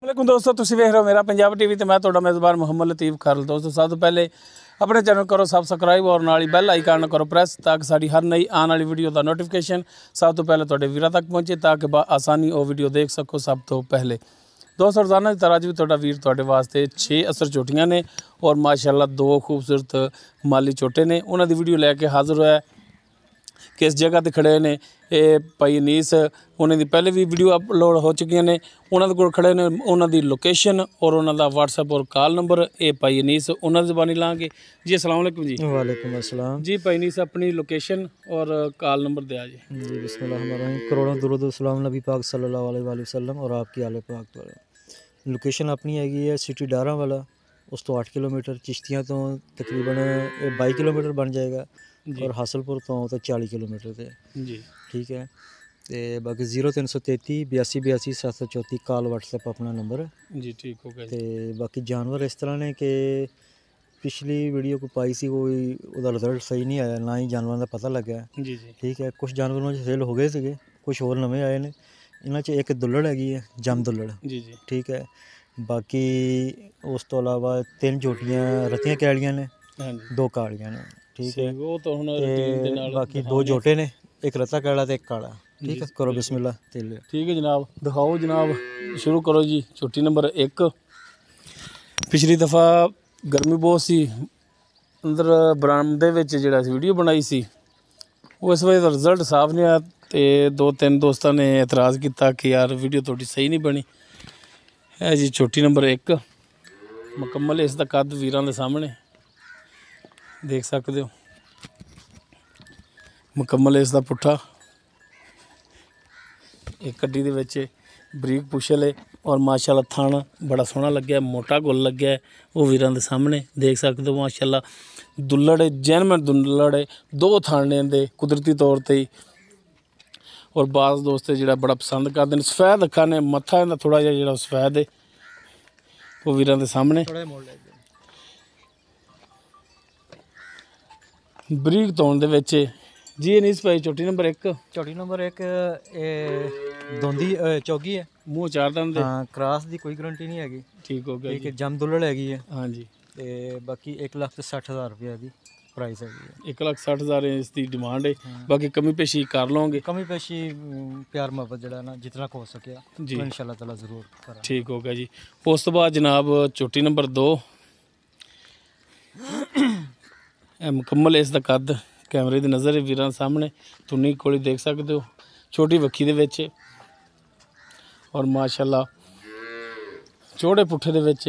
वालेकुम दोस्तों, तुसीं वेख रहे हो मेरा पंजाब टीवी तो मैं तुहाडा मेज़बान मुहम्मद लतीफ़ खारल। दोस्तों सब तो पहले अपने चैनल करो सबसक्राइब और नाल ही बैल आइकन करो प्रेस ताकि साड़ी हर नई आने वाली वीडियो का नोटिफिकेशन सब तो पहले तुहाडे वीरां तक पहुँचे ताकि आसानी वो वीडियो देख सको सब तो पहले। दोस्तों रोज़ाना की तरह अज भी तुहाडा वीर तुहाडे वास्ते 6 असर चोटियां ने और माशाअल्लाह 2 खूबसूरत माली चोटे ने उन्हां दी वीडियो लैके हाज़र होया किस जगह ते खड़े ने। ये भाई अनीस उन्हों दी पहले भी वीडियो अपलोड हो चुकी ने। उन्होंने कोल खड़े ने उन्हों दी लोकेशन और उन्हों दा व्हाट्सएप और कॉल नंबर। ये भाई अनीस उन्होंने ज़बानी लाँगे जी। अस्सलाम वालेकुम जी। वालेकुम अस्सलाम जी भाई अनीस अपनी लोकेशन और कॉल नंबर दिया जी। जी बिस्मिल्लाहिर्रहमानिर्रहीम। करोड़ों दुरूद सलाम नबी पाक सल्लल्लाहु अलैहि वसल्लम और आपकी आले पाक पर। लोकेशन अपनी हैगी है सिटी डारा वाला, उस तो 8 किलोमीटर, चिश्तियाँ तो तकरीबन 22 किलोमीटर बन जाएगा और हासलपुर तो 40 किलोमीटर से जी ठीक है। तो बाकी 0333 82 82 734 कॉल व्हाट्सएप अपना नंबर जी ठीक हो गया। तो बाकी जानवर इस तरह ने कि पिछली वीडियो को पाई सी कोई ਉਹਦਾ रिजल्ट सही नहीं आया, ना ही जानवरों का पता लगा जी जी ठीक है। कुछ जानवरों सेल हो गए थे, कुछ और नवे आए ने। इन्हां च एक दुल्लड़ हैगी है जम दुल्लड़ जी जी ठीक है। बाकी उस तो अलावा 3 झोटियां रतियां कैलियां ने, हाँ जी 2 कालियां ने ठीक है। वो तो हुण ते रूटीन दे नाल बाकी 2 दिखाने। झोटे ने, एक रता काला ते एक काला ठीक जी, है। करो बिल्कुल। बिस्मिल्लाह तेल। ठीक है जनाब, दिखाओ जनाब, शुरू करो जी। छोटी नंबर 1 पिछली दफ़ा गर्मी बहुत सी अंदर बरामदे विच जिहड़ा वीडियो बनाई सी वो इस वजह का रिजल्ट साफ नहीं आया। तो 2-3 दोस्तों ने एतराज़ किया कि यार वीडियो थोड़ी सही नहीं बनी है जी। छोटी नंबर 1 मुकम्मल इसका कद वीरां दे सामने देख सकते हो। मुकम्मल इसका पुट्ठा एक कड्डी दे विच बरीक पुछल है और माशाल्लाह थन बड़ा सोहना लग्या, मोटा गुल लग्या है वो वीरां दे सामने देख सकते हो। माशाल्लाह दुल्लड़ है, जैनमन दुल्लड़ है, 2 थन ने इहदे कुदरती तौर पर ही। और बाज़ दोस्त जिहड़ा बड़ा पसंद करते हैं सफेद अखां ने, मत्था इहदा थोड़ा जिहा जिहड़ा सफेद है वो वीरां दे सामने। बरीक तौण दे विच जी। अनीस भाई छोटी नंबर 1 छोटी नंबर 1 दोंदी चौगी है, मूँह 4 दंद है। हाँ क्रॉस की कोई गारंटी नहीं हैगी ठीक हो गया ठीक जी। है। जम दुल्लड़ हैगी है हाँ जी ते बाकी 1,60,000 रुपये की प्राइस हैगी है। 1,60,000 इसकी डिमांड है। बाकी कमी पेशी कर लोगे। कमी पेशी प्यार मोहब्बत जड़ा ना जितना हो सके जी इंशाल्लाह ताला जरूर करा। ठीक हो गया जी। उस तो बाद जनाब छोटी नंबर 2 मुकम्मल इसका कद कैमरे की नज़र है वीरां सामने तुन्नी कोली देख सकते हो, छोटी वक्खी दे विच और माशाल्लाह चौड़े पुट्ठे दे विच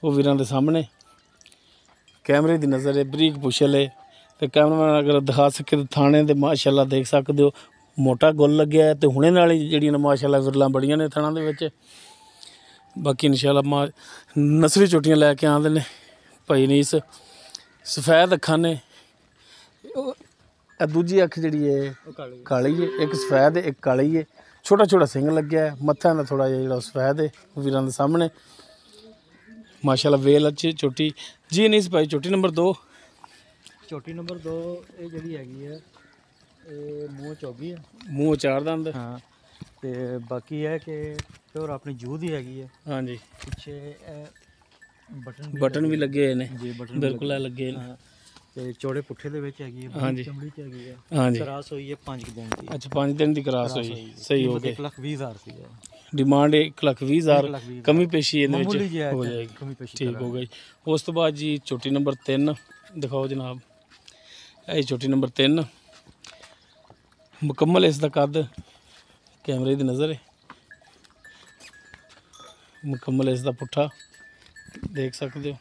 वो वीरां दे सामने कैमरे की नज़र है, बरीक पुछल है। तो कैमरामैन अगर दिखा सके तो थाने दे माशाल्लाह देख सकते हो, मोटा गुल लग्या है तो हुणे नाल ही जिहड़ियां माशाल्लाह विरलां बड़ियां ने थाना दे विच। बाकी इंशाल्लाह नस्ली चोटियां लैके आंदे ने भाई अनीस। सफेद अखां ने, दूजी अख जिहड़ी है काली है, एक सफेद है एक काली है। छोटा छोटा सिंग लग्या है, मत्था इहदा थोड़ा जिहा जिहड़ा सफेद है वीरां दे सामने माशाल्लाह। वेल अच्छी छोटी जी अनीस भाई। छोटी नंबर 2 छोटी नंबर 2 ये जिहड़ी हैगी है मूँह चौगी है, मूँह 4 दंद। हाँ ते बाकी है कि और अपनी जूह दी हैगी है। हाँ जी पिछे बटन भी लगे ने जी, बटन बिल्कुल लगे ने। हाँ ते चौड़े पुट्ठे दे विच हैगी है, हाँ जी चमड़ी च हैगी है। हाँ जी क्रॉस हुई है 5 दिन की। अच्छा 5 दिन की क्रॉस हुई, सही हो गए। 1,20,000 रुपये डिमांड 1,20,000 कमी पेशी इहदे मामूली विच जी है, हो जाएगी। कमी पेशी ठीक हो गई। उस तो बाद जी छोटी नंबर 3 दिखाओ जनाब। ये छोटी नंबर 3 मुकम्मल इसका कद कैमरे की नज़र है, मुकम्मल इसका पुट्ठा देख सकते हो।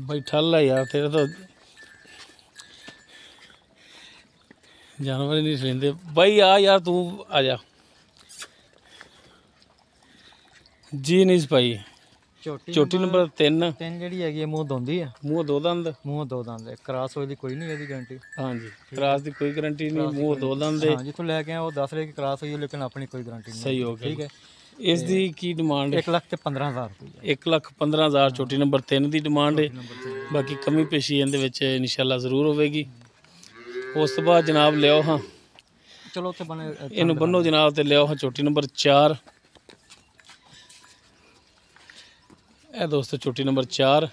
भाई ठल है यार तेरा तो जानवर ही नहीं लेंदे भाई। आ यार तू आ जा जी। नहीं भाई छोटी नंबर 3 जिहड़ी हैगी है मूँह दोंदी है, मूँह 2 दंद। मूँह 2 दंद है। क्रॉस होई दी कोई नहीं है गारंटी। हाँ जी क्रॉस की कोई गारंटी नहीं, मूँह 2 दंद है। हाँ जितों लैके आए वो दस रहे कि क्रॉस हुई है लेकिन अपनी कोई गारंटी नहीं। सही हो गया ठीक है। इसकी की डिमांड 1,15,000 रुपये 1,15,000 छोटी नंबर 3 की डिमांड है। बाकी कमी पेशी इहदे विच इंशाल्लाह जरूर होगी। उस तो बाद जनाब लियाओ हाँ ਚਲੋ ਉੱਥੇ ਬਣੇ ਇਹਨੂੰ ਬੰਨੋ ਜਨਾਬ ਤੇ ਲਿਆਓ ਹਾਂ ਝੋਟੀ ਨੰਬਰ 4। ਇਹ ਦੋਸਤੋ ਝੋਟੀ ਨੰਬਰ 4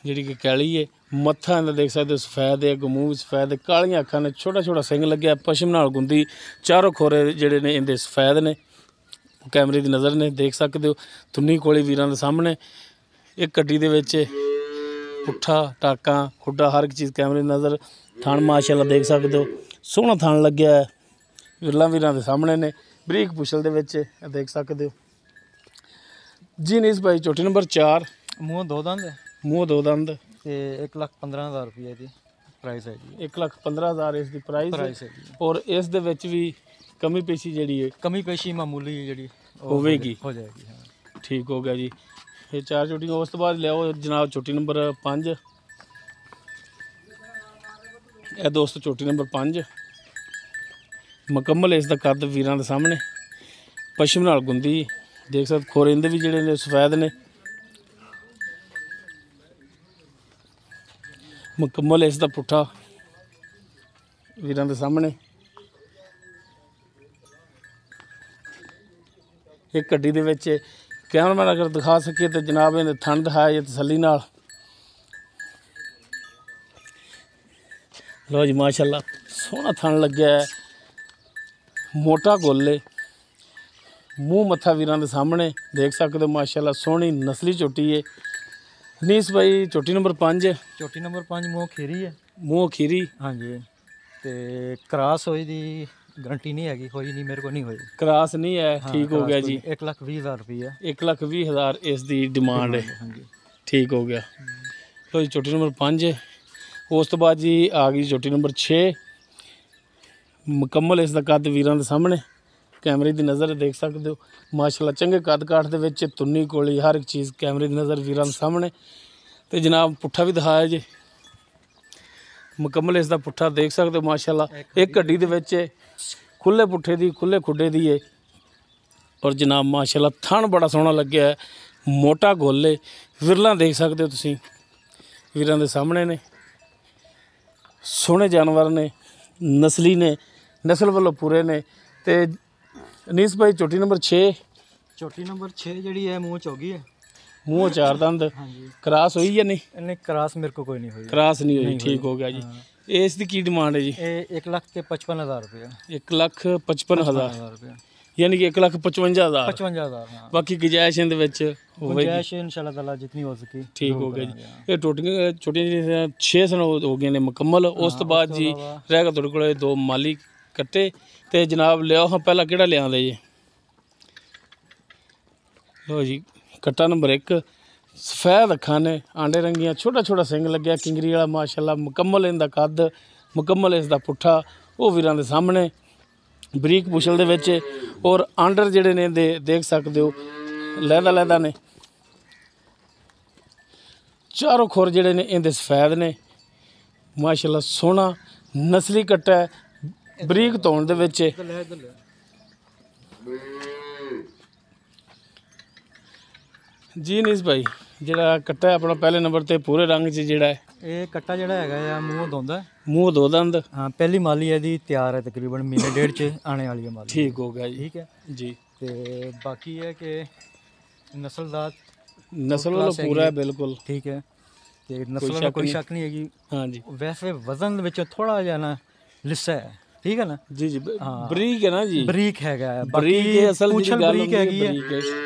ਜਿਹੜੀ ਕਿ ਕੈਲੀ ਹੈ। ਮੱਥਾ ਇਹਦਾ ਦੇਖ ਸਕਦੇ ਹੋ ਸਫੈਦ ਹੈ, ਮੂੰਹ ਵੀ ਸਫੈਦ ਹੈ, ਕਾਲੀਆਂ ਅੱਖਾਂ ਨੇ, ਛੋਟਾ ਛੋਟਾ ਸਿੰਘ ਲੱਗਿਆ, ਪਸ਼ਮ ਨਾਲ ਗੁੰਦੀ, ਚਾਰੋਂ ਖੋਰੇ ਜਿਹੜੇ ਨੇ ਇਹਦੇ ਸਫੈਦ ਨੇ, ਕੈਮਰੇ ਦੀ ਨਜ਼ਰ ਨੇ ਦੇਖ ਸਕਦੇ ਹੋ। ਤੁੰਨੀ ਕੋਲੀ ਵੀਰਾਂ ਦੇ ਸਾਹਮਣੇ ਇੱਕ ਗੱਡੀ ਦੇ ਵਿੱਚ ਪੁੱਠਾ ਟਾਕਾਂ ਖੁੱਡਾ ਹਰ ਇੱਕ ਚੀਜ਼ ਕੈਮਰੇ ਦੀ ਨਜ਼ਰ। ਥਣ ਮਾਸ਼ਾਅੱਲਾ ਦੇਖ ਸਕਦੇ ਹੋ, ਸੋਹਣਾ ਥਣ ਲੱਗਿਆ ਹੈ, ਵਿਰਲਾ ਵੀਰਾਂ ਦੇ ਸਾਹਮਣੇ ਨੇ, ਬਰੀਕ ਪੁਛਲ ਦੇ ਵਿੱਚ ਇਹ ਦੇਖ ਸਕਦੇ ਹੋ ਜੀ। ਨੀਸ ਭਾਈ ਝੋਟੀ ਨੰਬਰ 4, ਮੂੰਹ ਦੋ ਦੰਦ ਮੂੰਹ ਦੋ ਦੰਦ ਤੇ 1,15,000 ਰੁਪਏ ਦੀ ਪ੍ਰਾਈਸ ਹੈ ਜੀ। 1,15,000 ਇਸ ਦੀ ਪ੍ਰਾਈਸ ਹੈ ਜੀ। ਔਰ ਇਸ ਦੇ ਵਿੱਚ ਵੀ ਕਮੀ ਪੇਸ਼ੀ ਜਿਹੜੀ ਹੈ ਕਮੀ ਪੇਸ਼ੀ ਮਾਮੂਲੀ ਜਿਹੜੀ ਹੋਵੇਗੀ, ਹੋ ਜਾਏਗੀ। ਹਾਂ ਠੀਕ ਹੋ ਗਿਆ ਜੀ। ਇਹ 4 ਝੋਟੀਆਂ। ਉਸ ਤੋਂ ਬਾਅਦ ਲਿਆਓ ਜਨਾਬ ਝੋਟੀ ਨੰਬਰ 5। ਇਹ ਦੋਸਤ ਝੋਟੀ ਨੰਬਰ 5 ਮੁਕੰਮਲ ਇਸ ਦਾ ਕੱਦ ਵੀਰਾਂ ਦੇ ਸਾਹਮਣੇ, ਪਸ਼ਮ ਨਾਲ ਗੁੰਦੀ ਦੇਖ ਸਕਦੇ, ਖੋਰੇ ਇਹਦੇ ਵੀ ਜਿਹੜੇ ਨੇ ਸਫੈਦ ਨੇ, ਮੁਕੰਮਲ ਇਸ ਦਾ ਪੁੱਠਾ ਵੀਰਾਂ ਦੇ ਸਾਹਮਣੇ। ਇੱਕ ਗੱਡੀ ਦੇ ਵਿੱਚ ਕੈਮਰਾਮੈਨ ਅਗਰ ਦਿਖਾ ਸਕੇ ਤਾਂ ਜਨਾਬ ਇਹਨੇ ਥਣ ਦਿਖਾਇਆ ਜੇ ਤਸੱਲੀ ਨਾਲ। ਲਓ ਜੀ ਮਾਸ਼ਾਅੱਲਾ ਸੋਹਣਾ ਥਣ ਲੱਗਿਆ ਹੈ, ਮੋਟਾ ਗੋਲੇ, ਮੂੰਹ ਮੱਥਾ ਵੀਰਾਂ ਦੇ ਸਾਹਮਣੇ ਦੇਖ ਸਕਦੇ ਹੋ ਮਾਸ਼ਾਅੱਲਾ, ਸੋਹਣੀ ਨਸਲੀ ਝੋਟੀ ਹੈ। ਨੀਸ ਭਾਈ ਝੋਟੀ ਨੰਬਰ 5। ਝੋਟੀ ਨੰਬਰ 5 ਮੂੰਹ ਖੀਰੀ ਹੈ। ਮੂੰਹ ਖੀਰੀ, ਹਾਂਜੀ। ਤੇ ਕ੍ਰਾਸ ਹੋਈ ਦੀ ਗਰੰਟੀ ਨਹੀਂ ਹੈਗੀ, ਹੋਈ ਨਹੀਂ, ਮੇਰੇ ਕੋਲ ਨਹੀਂ ਹੋਈ। ਕ੍ਰਾਸ ਨਹੀਂ ਹੈ, ਠੀਕ ਹੋ ਗਿਆ ਜੀ। 1,20,000 ਰੁਪਏ 1,20,000 ਇਸ ਦੀ ਡਿਮਾਂਡ ਹੈ, ਹਾਂਜੀ ਠੀਕ ਹੋ ਗਿਆ। ਲਓ ਜੀ ਝੋਟੀ ਨੰਬਰ 5। ਉਸ ਤੋਂ ਬਾਅਦ ਜੀ ਆ ਗਈ ਝੋਟੀ ਨੰਬਰ 6, ਮੁਕੰਮਲ ਇਸ ਦਾ ਕੱਦ ਵੀਰਾਂ ਦੇ ਸਾਹਮਣੇ, ਕੈਮਰੇ ਦੀ ਨਜ਼ਰ ਦੇਖ ਸਕਦੇ ਹੋ ਮਾਸ਼ਾਅੱਲਾ, ਚੰਗੇ ਕੱਦ ਕਾਠ ਦੇ ਵਿੱਚ, ਤੁੰਨੀ ਕੋਲੀ ਹਰ ਇੱਕ ਚੀਜ਼ ਕੈਮਰੇ ਦੀ ਨਜ਼ਰ ਵੀਰਾਂ ਦੇ ਸਾਹਮਣੇ। ਤੇ ਜਨਾਬ ਪੁੱਠਾ ਵੀ ਦਿਖਾਇਆ ਜੀ, ਮੁਕੰਮਲ ਇਸ ਦਾ ਪੁੱਠਾ ਦੇਖ ਸਕਦੇ ਹੋ ਮਾਸ਼ਾਅੱਲਾ, ਇੱਕ ਗੱਡੀ ਦੇ ਵਿੱਚ ਖੁੱਲੇ ਪੁੱਠੇ ਦੀ, ਖੁੱਲੇ ਖੁੱਡੇ ਦੀ ਹੈ। ਔਰ ਜਨਾਬ ਮਾਸ਼ਾਅੱਲਾ ਥਣ ਬੜਾ ਸੋਹਣਾ ਲੱਗਿਆ ਹੈ, ਮੋਟਾ ਗੋਲੇ, ਵਿਰਲਾ ਦੇਖ ਸਕਦੇ ਹੋ ਤੁਸੀਂ ਵੀਰਾਂ ਦੇ ਸਾਹਮਣੇ ਨੇ, ਸੋਹਣੇ ਜਾਨਵਰ ਨੇ, ਨਸਲੀ ਨੇ, ਨਸਲ ਵੱਲੋਂ ਪੂਰੇ ਨੇ। ਤੇ ਅਨੀਸ ਭਾਈ ਝੋਟੀ ਨੰਬਰ 6। ਝੋਟੀ ਨੰਬਰ 6 ਜਿਹੜੀ ਹੈ ਮੂੰਹ ਚੌਗੀ ਹੈ, ਮੂੰਹ 4 ਦੰਦ, ਹਾਂਜੀ। ਕ੍ਰਾਸ ਹੋਈ ਜਾਂ ਨਹੀਂ? ਇਹਨੇ ਕ੍ਰਾਸ ਮੇਰੇ ਕੋਲ ਕੋਈ ਨਹੀਂ ਹੋਈ। ਕ੍ਰਾਸ ਨਹੀਂ ਹੋਈ, ਠੀਕ ਹੋ ਗਿਆ ਜੀ। ਇਸ ਦੀ ਕੀ ਡਿਮਾਂਡ ਹੈ ਜੀ? ਇਹ 1,55,000 ਰੁਪਏ। 1,55,000 ਰੁਪਏ, ਯਾਨੀ ਕਿ 1,55,000। 55,000 ਹਾਂ। ਬਾਕੀ ਗੁੰਜਾਇਸ਼ ਇਹਦੇ ਵਿੱਚ ਹੋਵੇਗੀ, ਗੁੰਜਾਇਸ਼ ਇਨਸ਼ਾਅੱਲਾ ਤਾਲਾ ਜਿੰਨੀ ਹੋ ਸਕੀ ਠੀਕ ਹੋ ਗਿਆ ਜੀ। ਇਹ ਟੋਟੀਆਂ ਛੋਟੀਆਂ ਜਿਹੜੀਆਂ 6 ਸਨ ਹੋ ਗਈਆਂ ਨੇ ਮੁਕੰਮਲ। ਉਸ ਤੋਂ ਬਾਅਦ ਜੀ ਰਹਿ ਗਿਆ ਤੁਹਾਡੇ ਕੋਲ 2 ਮਾਲੀ ਕੱਟੇ। ਤੇ ਜਨਾਬ ਲਿਆਓ ਹਾਂ ਪਹਿਲਾਂ ਕਿਹੜਾ ਲਿਆਂਦੇ ਜੀ? ਲਓ ਜੀ ਕੱਟਾ ਨੰਬਰ 1, ਸਫੈਦ ਅੱਖਾਂ ਨੇ, ਆਂਡੇ ਰੰਗੀਆਂ, ਛੋਟਾ ਛੋਟਾ ਸਿੰਘ ਲੱਗਿਆ, ਕਿੰਗਰੀ ਵਾਲਾ ਮਾਸ਼ਾਅੱਲਾ, ਮੁਕੰਮਲ ਇਹਦਾ ਕੱਦ, ਮੁਕੰਮਲ ਇਸ ਦਾ ਪੁੱਠਾ, ਉਹ ਵੀਰਾਂ ਦੇ ਸਾਹਮਣੇ, ਬਰੀਕ ਪੁਛਲ ਦੇ ਵਿੱਚ। ਔਰ ਆਂਡਰ ਜਿਹੜੇ ਨੇ ਦੇਖ ਸਕਦੇ ਹੋ ਲਹਿਦਾ ਲਹਿਦਾ ਨੇ, ਚਾਰੋਂ ਖੁਰ ਜਿਹੜੇ ਨੇ ਇਹਦੇ ਸਫੈਦ ਨੇ ਮਾਸ਼ਾਅੱਲਾ, ਸੋਹਣਾ ਨਸਲੀ ਕੱਟਾ ਹੈ, ਬਰੀਕ ਧੌਣ ਦੇ ਵਿੱਚ। ਜੀ ਨੀਸ ਭਾਈ ਜਿਹੜਾ ਕੱਟਾ ਆਪਣਾ ਪਹਿਲੇ ਨੰਬਰ ਤੇ ਪੂਰੇ ਰੰਗ 'ਚ ਜਿਹੜਾ ਹੈ, ਇਹ ਕੱਟਾ ਜਿਹੜਾ ਹੈਗਾ ਆ ਮੂੰਹ ਦੋਂਦਾ, ਮੂੰਹ 2 ਦੰਦ। ਹਾਂ ਪਹਿਲੀ ਮਾਲੀ ਇਹਦੀ ਤਿਆਰ ਹੈ, ਤਕਰੀਬਨ ਮਹੀਨੇ ਡੇਢ 'ਚ ਆਣੇ ਵਾਲੀ ਹੈ ਮਾਲੀ। ਠੀਕ ਹੋ ਗਿਆ ਜੀ, ਠੀਕ ਹੈ ਜੀ। ਤੇ ਬਾਕੀ ਹੈ ਕਿ ਨਸਲਦਾਰ ਨਸਲ ਵੱਲੋਂ ਪੂਰਾ ਹੈ ਬਿਲਕੁਲ, ਠੀਕ ਹੈ। ਤੇ ਨਸਲ ਵੱਲੋਂ ਕੋਈ ਸ਼ੱਕ ਨਹੀਂ ਹੈਗੀ। ਹਾਂਜੀ ਵੈਸੇ ਵਜ਼ਨ ਵਿੱਚ ਥੋੜਾ ਜਿਹਾ ਨਾ ਲਿੱਸਾ ਹੈ, ਠੀਕ ਹੈ ਨਾ ਜੀ ਜੀ, ਬਰੀਕ ਹੈ ਨਾ ਜੀ, ਬਰੀਕ ਹੈਗਾ। ਬਰੀਕ ਹੈ, ਅਸਲ ਪੂਛਲ ਜਿਹੜੀ ਗੱਲ ਬਰੀਕ ਹੈਗੀ ਹੈ, ਬਰੀਕ ਹੈ,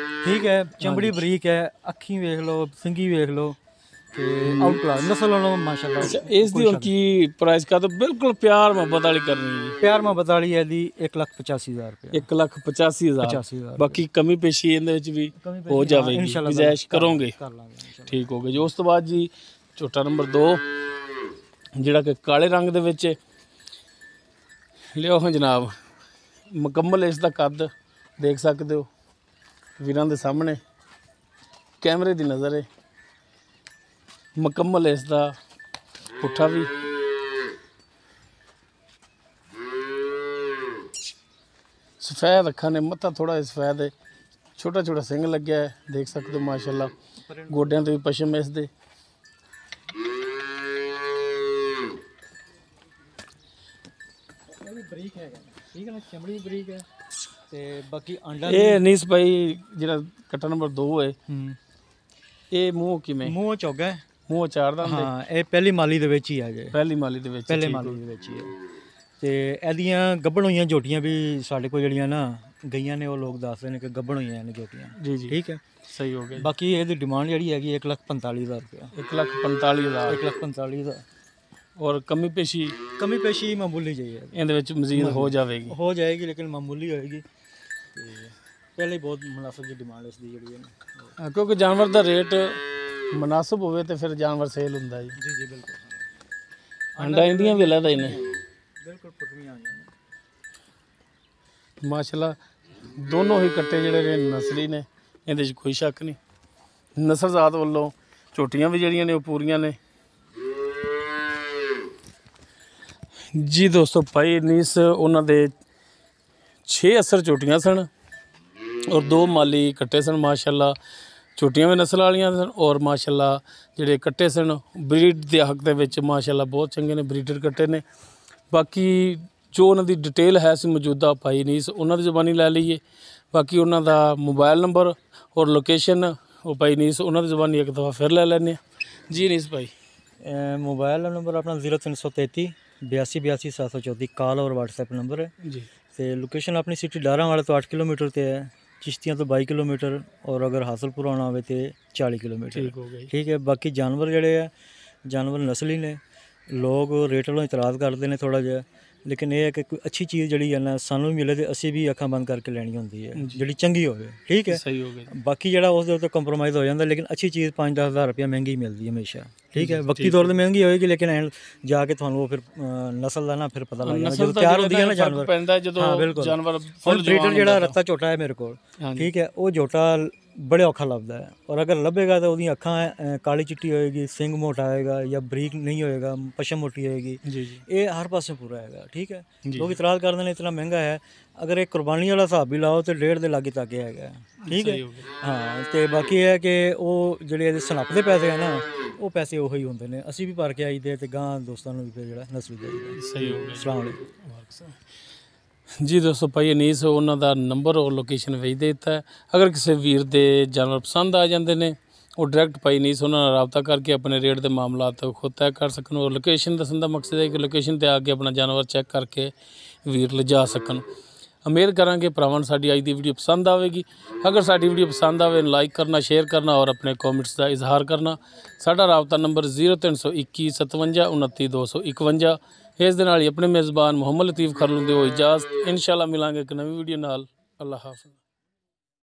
ਠੀਕ ਹੈ। ਚਮੜੀ ਬਰੀਕ ਹੈ, ਅੱਖੀਂ ਵੇਖ ਲਓ, ਸਿੰਗੀ ਵੇਖ ਲਓ, ਤੇ ਆਊਟ ਕਲਾਸ ਨਸਲ ਵੱਲੋਂ ਮਾਸ਼ਾਅੱਲਾ। ਇਸ ਦੀ ਹੁਣ ਕੀ ਪ੍ਰਾਈਸ ਕਾ ਤਾਂ ਬਿਲਕੁਲ ਪਿਆਰ ਮੁਹੱਬਤ ਵਾਲੀ ਕਰਨੀ ਹੈ? ਪਿਆਰ ਮੁਹੱਬਤ ਵਾਲੀ ਹੈ ਦੀ 1,85,000 ਰੁਪਏ। 1,85,000। ਬਾਕੀ ਕਮੀ ਪੇਸ਼ੀ ਇਹਦੇ ਵਿੱਚ ਵੀ ਹੋ ਜਾਵੇਗੀ, ਗੁਜ਼ਾਰਿਸ਼ ਕਰੋਗੇ, ਕਰ ਲਾਂਗੇ, ਠੀਕ ਹੋ ਗਿਆ ਜੀ। ਉਸ ਤੋਂ ਬਾਅਦ ਜੀ ਝੋਟਾ ਨੰਬਰ 2 ਜਿਹੜਾ ਕਿ ਕਾਲੇ ਰੰਗ ਦੇ ਵਿੱਚ, ਲਿਓ ਹਾਂ ਜਨਾਬ, ਮੁਕੰਮਲ ਇਸ ਦਾ ਕੱਦ ਦੇਖ ਸਕਦੇ ਹੋ ਵੀਰਾਂ ਦੇ ਸਾਹਮਣੇ, ਕੈਮਰੇ ਦੀ ਨਜ਼ਰ ਹੈ, ਮੁਕੰਮਲ ਇਸ ਦਾ ਪੁੱਠਾ ਵੀ, ਸਫੈਦ ਅੱਖਾਂ ਨੇ, ਮੱਥਾ ਥੋੜਾ ਸਫੈਦ ਹੈ, ਛੋਟਾ ਛੋਟਾ ਸਿੰਘ ਲੱਗਿਆ ਹੈ, ਦੇਖ ਸਕਦੇ ਹੋ ਮਾਸ਼ਾਅੱਲਾ, ਗੋਡਿਆਂ ਤੇ ਵੀ ਪਸ਼ਮ ਇਸ ਦੇ। ਬਰੀਕ ਹੈਗਾ, ਠੀਕ ਹੈ ਨਾ, ਚਮੜੀ ਬਰੀਕ ਹੈ ਤੇ ਬਾਕੀ ਆਂਡਾ ਇਹ ਅਨੀਸ ਭਾਈ ਜਿਹੜਾ ਕੱਟਾ ਨੰਬਰ 2 ਹੈ, ਇਹ ਮੂੰਹ ਕਿਵੇਂ? ਮੂੰਹ ਚੋਗਾ ਹੈ। ਮੂੰਹ ਚਾਰ ਦੰਦ ਹੈ? ਹਾਂ, ਇਹ ਪਹਿਲੀ ਮਾਲੀ ਦੇ ਵਿੱਚ ਹੀ ਆ ਜੇ, ਪਹਿਲੀ ਮਾਲੀ ਦੇ ਵਿੱਚ? ਪਹਿਲੇ ਮਾਲੀ ਦੇ ਵਿੱਚ ਹੀ ਹੈ। ਤੇ ਇਹਦੀਆਂ ਗੱਭਣ ਹੋਈਆਂ ਝੋਟੀਆਂ ਵੀ ਸਾਡੇ ਕੋਲ ਜਿਹੜੀਆਂ ਨਾ ਗਈਆਂ ਨੇ, ਉਹ ਲੋਕ ਦੱਸਦੇ ਨੇ ਕਿ ਗੱਭਣ ਹੋਈਆਂ ਨੇ ਝੋਟੀਆਂ। ਜੀ ਜੀ, ਠੀਕ ਹੈ, ਸਹੀ ਹੋ ਗਿਆ। ਬਾਕੀ ਇਹਦੀ ਡਿਮਾਂਡ ਜਿਹੜੀ ਹੈਗੀ 1,45,000 ਰੁਪਇਆ। 1,45,000? 1,45,000। ਔਰ ਕਮੀ ਪੇਸ਼ੀ? ਕਮੀ ਪੇਸ਼ੀ ਮਾਮੂਲੀ ਜਿਹੀ ਹੈ, ਇਹਦੇ ਵਿੱਚ ਮਜ਼ੀਦ ਹੋ ਜਾਵੇਗੀ? ਹੋ ਜਾਏਗੀ, ਲੇਕਿਨ ਮਾਮੂਲੀ ਹੋਏਗੀ। ਤੇ ਪਹਿਲੇ ਬਹੁਤ ਮੁਨਾਸਬ ਦੀ ਡਿਮਾਂਡ ਇਸ ਦੀ ਜਿਹੜੀ ਹੈ, ਕਿਉਂਕਿ ਜਾਨਵਰ ਦਾ ਰੇਟ ਮੁਨਾਸਬ ਹੋਵੇ ਤੇ ਫਿਰ ਜਾਨਵਰ ਸੇਲ ਹੁੰਦਾ ਜੀ। ਜੀ ਜੀ ਬਿਲਕੁਲ। ਅੰਡਾ ਇੰਡੀਆਂ ਵੀ ਲੈਦਾ ਇਹਨੇ? ਬਿਲਕੁਲ ਪਟਵੀਆਂ ਆਈਆਂ ਨੇ ਮਾਸ਼ਾਅੱਲਾ। ਦੋਨੋਂ ਹੀ ਕੱਟੇ ਜਿਹੜੇ ਨੇ ਨਸਲੀ ਨੇ, ਇਹਦੇ 'ਚ ਕੋਈ ਸ਼ੱਕ ਨਹੀਂ। ਨਸਲਜ਼ਾਤ ਵੱਲੋਂ ਝੋਟੀਆਂ ਵੀ ਜਿਹੜੀਆਂ ਨੇ ਉਹ ਪੂਰੀਆਂ ਨੇ ਜੀ। ਦੋਸਤੋ, ਭਾਈ ਅਨੀਸ ਉਹਨਾਂ ਦੇ 6 ਅਸਰ ਝੋਟੀਆਂ ਸਨ ਔਰ 2 ਮਾਲੀ ਕੱਟੇ ਸਨ। ਮਾਸ਼ਾਅੱਲਾ ਝੋਟੀਆਂ ਵੀ ਨਸਲ ਵਾਲੀਆਂ ਸਨ ਔਰ ਮਾਸ਼ਾਅੱਲਾ ਜਿਹੜੇ ਕੱਟੇ ਸਨ ਬਰੀਡ ਦੇ ਹੱਕ ਦੇ ਵਿੱਚ ਮਾਸ਼ਾਅੱਲਾ ਬਹੁਤ ਚੰਗੇ ਨੇ, ਬਰੀਡਰ ਕੱਟੇ ਨੇ। ਬਾਕੀ ਜੋ ਉਹਨਾਂ ਦੀ ਡਿਟੇਲ ਹੈ ਸੀ ਮੌਜੂਦਾ ਭਾਈ ਅਨੀਸ ਉਹਨਾਂ ਦੀ ਜ਼ੁਬਾਨੀ ਲੈ ਲਈਏ। ਬਾਕੀ ਉਹਨਾਂ ਦਾ ਮੋਬਾਈਲ ਨੰਬਰ ਔਰ ਲੋਕੇਸ਼ਨ ਉਹ ਭਾਈ ਅਨੀਸ ਉਹਨਾਂ ਦੀ ਜ਼ੁਬਾਨੀ ਇੱਕ ਦਫਾ ਫਿਰ ਲੈ ਲੈਂਦੇ ਹਾਂ ਜੀ। ਅਨੀਸ ਭਾਈ, ਮੋਬਾਈਲ ਨੰਬਰ ਆਪਣਾ 0333 82 82 734 ਕਾਲ ਔਰ WhatsApp ਨੰਬਰ ਹੈ ਜੀ। ਤੇ ਲੋਕੇਸ਼ਨ ਆਪਣੀ ਸਿਟੀ ਡਾਰਾਂ ਵਾਲੇ ਤੋਂ 8 ਕਿਲੋਮੀਟਰ ਤੇ ਹੈ, ਚਿਸ਼ਤੀਆਂ ਤੋਂ 22 ਕਿਲੋਮੀਟਰ ਔਰ ਅਗਰ ਹਾਸਲਪੁਰ ਆਉਣਾ ਹੋਵੇ ਤੇ 40 ਕਿਲੋਮੀਟਰ। ਠੀਕ ਹੋ ਗਿਆ ਜੀ। ਠੀਕ ਹੈ। ਬਾਕੀ ਜਾਨਵਰ ਜਿਹੜੇ ਆ ਜਾਨਵਰ ਨਸਲੀ ਨੇ, ਲੋਕ ਰੇਟ ਵੱਲੋਂ ਇਤਰਾਜ਼ ਕਰਦੇ ਨੇ ਥੋੜ੍ਹਾ ਜਿਹਾ, ਲੇਕਿਨ ਇਹ ਹੈ ਕਿ ਕੋਈ ਅੱਛੀ ਚੀਜ਼ ਜਿਹੜੀ ਹੈ ਨਾ ਸਾਨੂੰ ਵੀ ਮਿਲੇ ਤੇ ਅਸੀਂ ਵੀ ਅੱਖਾਂ ਬੰਦ ਕਰਕੇ ਲੈਣੀ ਹੁੰਦੀ ਹੈ, ਜਿਹੜੀ ਚੰਗੀ ਹੋਵੇ। ਠੀਕ ਹੈ, ਸਹੀ ਹੋ ਗਿਆ। ਬਾਕੀ ਜਿਹੜਾ ਉਸ ਦੇ ਉੱਤੇ ਕੰਪਰੋਮਾਈਜ਼ ਹੋ ਜਾਂਦਾ, ਲੇਕਿਨ ਅੱਛੀ ਚੀਜ਼ 5-10 ਹਜ਼ਾਰ ਰੁਪਇਆ ਮਹਿੰਗੀ ਮਿਲਦੀ ਹੈ ਹਮੇਸ਼ਾ। ਠੀਕ ਹੈ, ਵਕਤੀ ਤੌਰ 'ਤੇ ਮਹਿੰਗੀ ਹੋਏਗੀ, ਲੇਕਿਨ ਐਂ ਜਾ ਕੇ ਤੁਹਾਨੂੰ ਉਹ ਫਿਰ ਨਸਲ ਦਾ ਨਾ ਫਿਰ ਪਤਾ ਲੱਗ ਜਾਂਦਾ ਜਦੋਂ ਤਿਆਰ ਹੁੰਦੀ ਹੈ ਨਾ ਜਾਨਵਰ ਪੈਂਦਾ ਜਦੋਂ ਜਾਨਵਰ ਹੁਣ ਬਰੀਡਰ ਜਿਹੜਾ ਰੱਤਾ ਝੋਟਾ ਹੈ ਮੇਰੇ ਕੋਲ, ਠੀਕ ਹੈ, ਉਹ ਝੋਟਾ ਬੜੇ ਔਖਾ ਲੱਭਦਾ ਹੈ ਔਰ ਅਗਰ ਲੱਭੇਗਾ ਤਾਂ ਉਹਦੀਆਂ ਅੱਖਾਂ ਕਾਲੀ ਚਿੱਟੀ ਹੋਏਗੀ, ਸਿੰਗ ਮੋਟਾ ਹੋਏਗਾ ਜਾਂ ਬਰੀਕ ਨਹੀਂ ਹੋਏਗਾ, ਪਸ਼ਮ ਮੋਟੀ ਹੋਏਗੀ। ਜੀ ਜੀ, ਇਹ ਹਰ ਪਾਸੇ ਪੂਰਾ ਹੈਗਾ। ਠੀਕ ਹੈ, ਲੋਕ ਇਤਰਾਜ਼ ਕਰਦੇ ਨੇ ਇਤਨਾ ਮਹਿੰਗਾ ਹੈ, ਅਗਰ ਇਹ ਕੁਰਬਾਨੀ ਵਾਲਾ ਹਿਸਾਬ ਵੀ ਲਾਓ ਤੇ 1.5 ਦੇ ਲਾਗੇ ਤੱਕ ਹੈਗਾ। ਠੀਕ ਹੈ, ਹਾਂ। ਤੇ ਬਾਕੀ ਇਹ ਹੈ ਕਿ ਉਹ ਜਿਹੜੇ ਇਹਦੇ ਸਨੱਪ ਦੇ ਪੈਸੇ ਹੈ ਨਾ, ਉਹ ਪੈਸੇ ਉਹੀ ਹੁੰਦੇ ਨੇ, ਅਸੀਂ ਵੀ ਭਰ ਕੇ ਆਈਦੇ ਤੇ ਗਾਂ ਦੋਸਤਾਂ ਨੂੰ ਵੀ ਫਿਰ ਜਿਹੜਾ ਨਸਲ ਦੇਈਦਾ। ਸਹੀ ਹੋ ਗਿਆ। ਅਸਲਾਮ ਵਾਲੇਕੁਮ ਜੀ। ਦੋਸਤੋ, ਭਾਈ ਅਨੀਸ ਉਹਨਾਂ ਦਾ ਨੰਬਰ ਔਰ ਲੋਕੇਸ਼ਨ ਵੇਚ ਦੇ ਦਿੱਤਾ ਹੈ। ਅਗਰ ਕਿਸੇ ਵੀਰ ਦੇ ਜਾਨਵਰ ਪਸੰਦ ਆ ਜਾਂਦੇ ਨੇ, ਉਹ ਡਾਇਰੈਕਟ ਭਾਈ ਅਨੀਸ ਉਹਨਾਂ ਨਾਲ ਰਾਬਤਾ ਕਰਕੇ ਆਪਣੇ ਰੇਟ ਦੇ ਮਾਮਲਾਤ ਖੁਦ ਤੈਅ ਕਰ ਸਕਣ ਔਰ ਲੋਕੇਸ਼ਨ ਦੱਸਣ ਦਾ ਮਕਸਦ ਹੈ ਕਿ ਲੋਕੇਸ਼ਨ 'ਤੇ ਆ ਕੇ ਆਪਣਾ ਜਾਨਵਰ ਚੈੱਕ ਕਰਕੇ ਵੀਰ ਲਿਜਾ ਸਕਣ। ਉਮੀਦ ਕਰਾਂਗੇ ਭਰਾਵਾਂ ਨੂੰ ਸਾਡੀ ਅੱਜ ਦੀ ਵੀਡੀਓ ਪਸੰਦ ਆਵੇਗੀ। ਅਗਰ ਸਾਡੀ ਵੀਡੀਓ ਪਸੰਦ ਆਵੇ, ਲਾਈਕ ਕਰਨਾ, ਸ਼ੇਅਰ ਕਰਨਾ ਔਰ ਆਪਣੇ ਕਮੈਂਟਸ ਦਾ ਇਜ਼ਹਾਰ ਕਰਨਾ। ਸਾਡਾ ਰਾਬਤਾ ਨੰਬਰ 0321 57 29 251। ਇਸ ਦੇ ਨਾਲ ਹੀ ਆਪਣੇ ਮੇਜ਼ਬਾਨ ਮੁਹੰਮਦ ਲਤੀਫ ਖਰਲੂ ਦੇ ਇਜਾਜ਼ਤ। ਇਨਸ਼ਾਅੱਲਾ ਮਿਲਾਂਗੇ ਇੱਕ ਨਵੀਂ ਵੀਡੀਓ ਨਾਲ। ਅੱਲਾਹ ਹਾਫਿਜ਼।